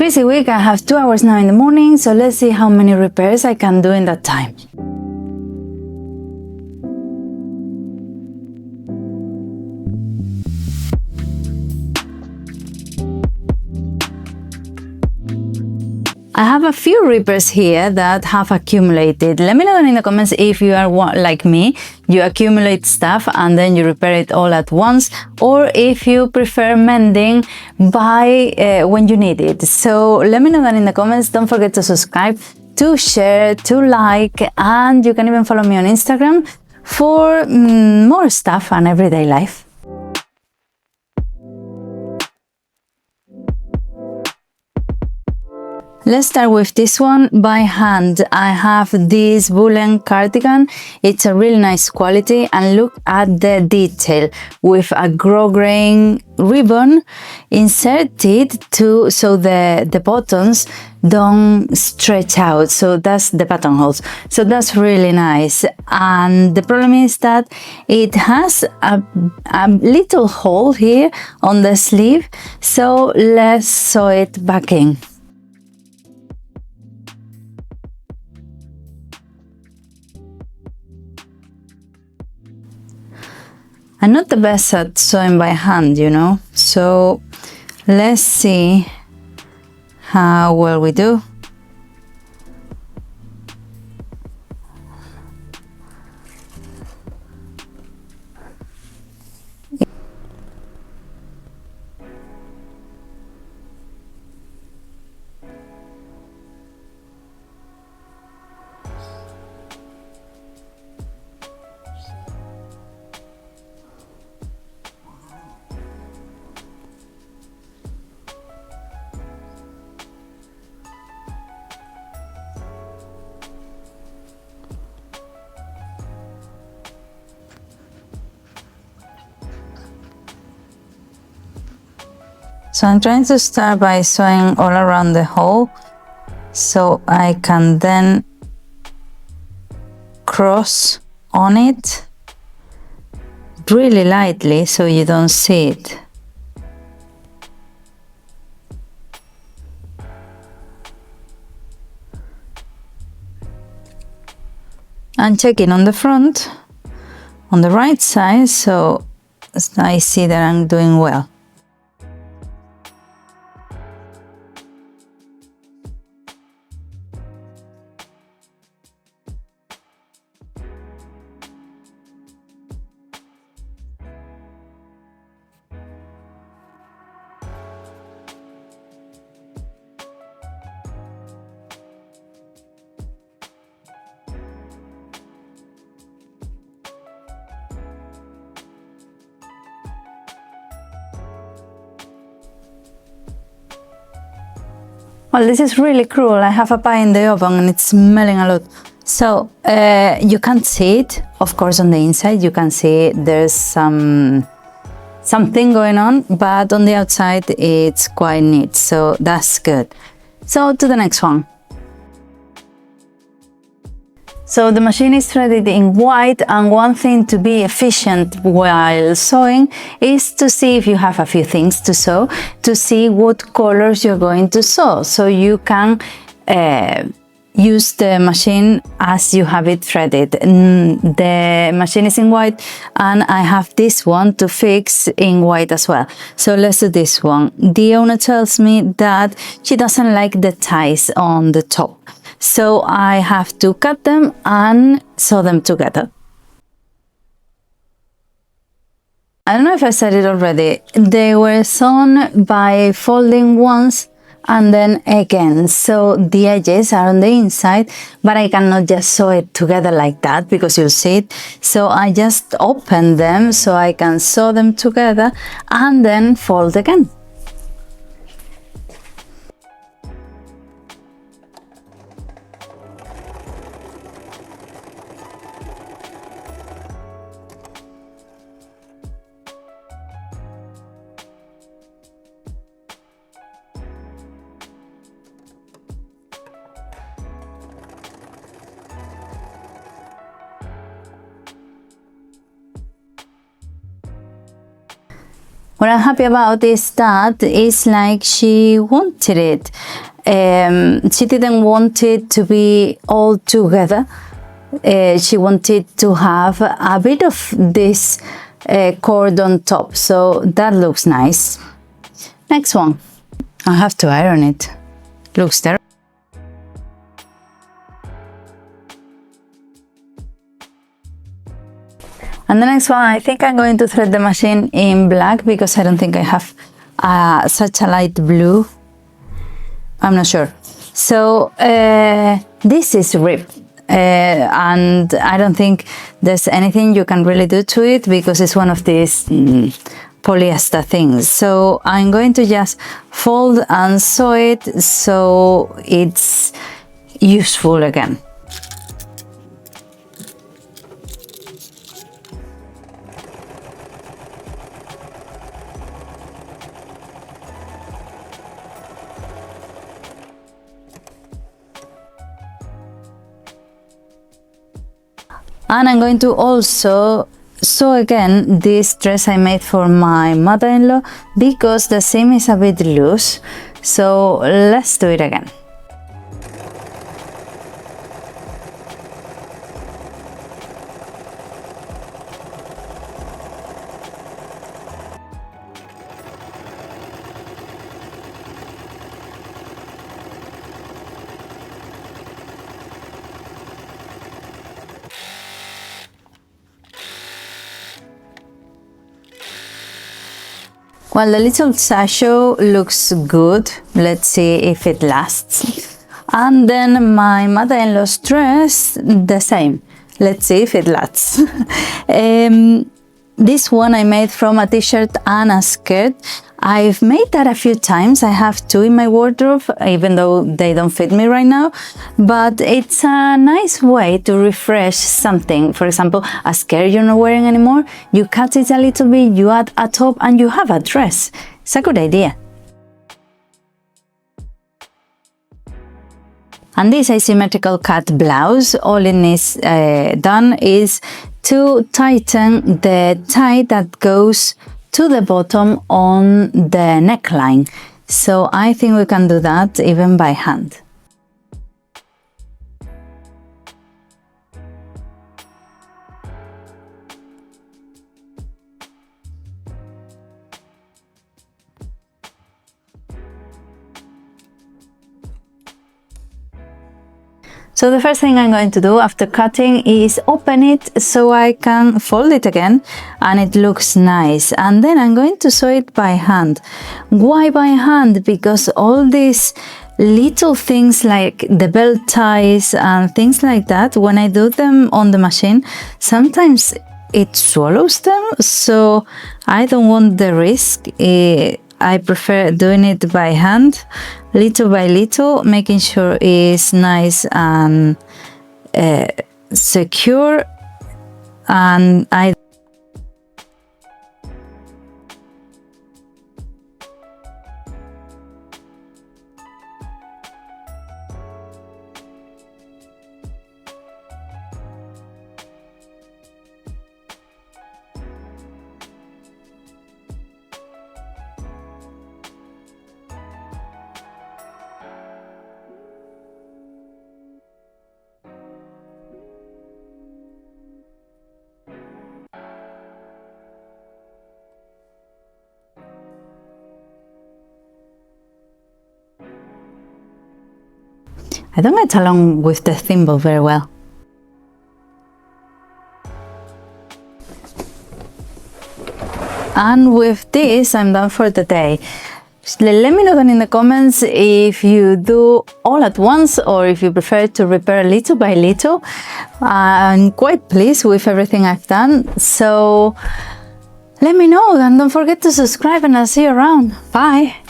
crazy week. I have 2 hours now in the morning, so let's see how many repairs I can do in that time. I have a few repairs here that have accumulated. Let me know in the comments if you are like me, you accumulate stuff and then you repair it all at once, or if you prefer mending by when you need it. So let me know that in the comments. Don't forget to subscribe, to share, to like, and you can even follow me on Instagram for more stuff and everyday life. Let's start with this one by hand. I have this woolen cardigan. It's a really nice quality, and look at the detail with a grosgrain ribbon inserted so the buttons don't stretch out. So that's the buttonholes. So that's really nice. And the problem is that it has a little hole here on the sleeve. So let's sew it back in. I'm not the best at sewing by hand, you know, so let's see how well we do. So I'm trying to start by sewing all around the hole so I can then cross on it really lightly so you don't see it. And checking on the front, on the right side, so I see that I'm doing well. Well, this is really cruel. I have a pie in the oven and it's smelling a lot. So you can't see it, of course, on the inside. You can see there's something going on, but on the outside it's quite neat. So that's good. So to the next one. So the machine is threaded in white, and one thing to be efficient while sewing is to see if you have a few things to sew, to see what colors you're going to sew, so you can use the machine as you have it threaded. The machine is in white and I have this one to fix in white as well. So let's do this one. The owner tells me that she doesn't like the ties on the top. So I have to cut them and sew them together. I don't know if I said it already. They were sewn by folding once and then again. So the edges are on the inside, but I cannot just sew it together like that because you'll see it. So I just open them so I can sew them together and then fold again. What I'm happy about is that it's like she wanted it. She didn't want it to be all together. She wanted to have a bit of this cord on top, so that looks nice. Next one. I have to iron it. Looks terrible. And the next one, I think I'm going to thread the machine in black because I don't think I have such a light blue. I'm not sure. So this is ripped. And I don't think there's anything you can really do to it because it's one of these polyester things. So I'm going to just fold and sew it so it's useful again. And I'm going to also sew again this dress I made for my mother-in-law because the seam is a bit loose. So let's do it again. Well, the little sasho looks good. Let's see if it lasts. And then my mother-in-law's dress, the same. Let's see if it lasts. This one I made from a t-shirt and a skirt. I've made that a few times. I have two in my wardrobe, even though they don't fit me right now. But it's a nice way to refresh something. For example, a skirt you're not wearing anymore, you cut it a little bit, you add a top, and you have a dress. It's a good idea. And this asymmetrical cut blouse, all it needs done is to tighten the tie that goes to the bottom on the neckline. So I think we can do that even by hand. So the first thing I'm going to do after cutting is open it so I can fold it again and it looks nice. And then I'm going to sew it by hand. Why by hand? Because all these little things like the belt ties and things like that, when I do them on the machine, sometimes it swallows them. So I don't want the risk. I prefer doing it by hand, little by little, making sure it's nice and secure. And I don't get along with the thimble very well. And with this, I'm done for the day. Let me know down in the comments if you do all at once or if you prefer to repair little by little. I'm quite pleased with everything I've done. So let me know and don't forget to subscribe and I'll see you around. Bye.